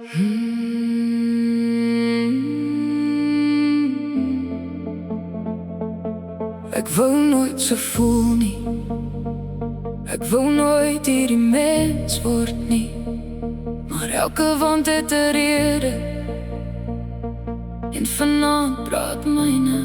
Ek wou nooit so voel nie. Ek wou nooit hierdie mens word nie. Maar elke wond het 'n rede. En vanaand praat myne.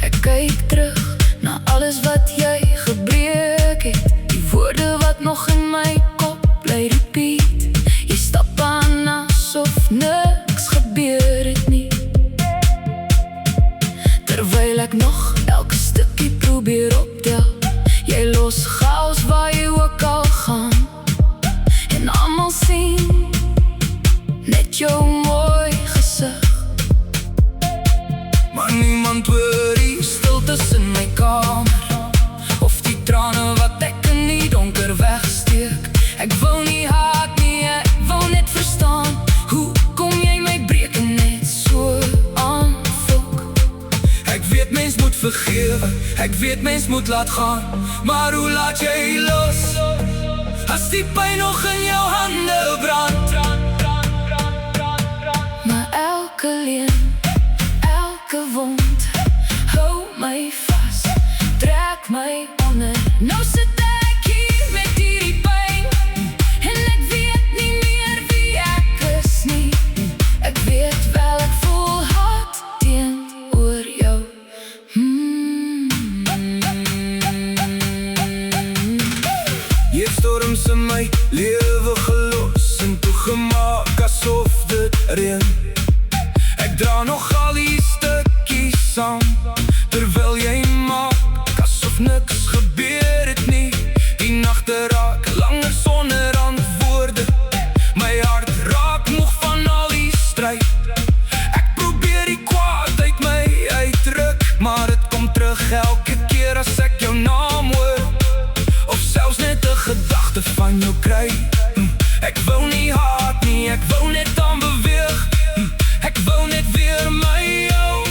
Ek kyk terug na alles wat jy gebreek het. Die woorde wat nog in my kop bly repeat. Jy stap aan asof niks gebeur het nie. Terwyl ek nog elke stukkie probeer optel. Jy los chaos waar jy ook al gaan. En almal sien net jou mooi gesig. Maar niemand hoor die stiltes in my kamer. Of die trane wat ek in die donker wegsteek. Ek wil nie haat nie, ek wil net verstaan. Hoe kom jy my breek en net so aanvolk? Ek weet mens moet vergewe, ek weet mens moet laat gaan. Maar hoe laat jy los, as die pyn nog in jou hande brand? Maar elke leuen, elke wond, hou my vas, trek my onder. Nou sit ek hier met hierdie pyn. En ek weet nie meer wie ek is nie. Ek weet wel ek voel haat teenoor jou. Jy het storms in my lewe gelos en toegemaak asof dit reën. Ek dra nog al die stukkies saam, terwyl jy maak asof niks gebeur het nie. Die nagte raak langer sonder antwoorde. My hart raak moeg van al die stryd. Ek probeer die kwaad uit my uitdruk, maar het kom terug elke keer as ek jou naam hoor. Of selfs net 'n gedagte van jou kry. Ek wou nie haat nie, ek wou net aan beweeg. Ek wou net weer my jou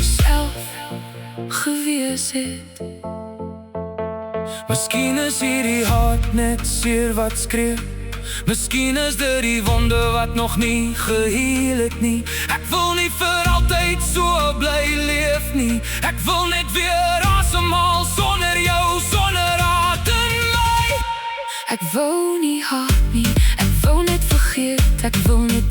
self gewees het. Miskien is hierdie hart net seer wat skree. Miskien is dit die wonde wat nog nie geheel het nie. Ek wil nie vir altyd so bly leef nie. Ek wil net weer asemhaal sonder jou, sonder haat in my. Ek wou nie haat nie, ek wou net vergeet. Ek wil net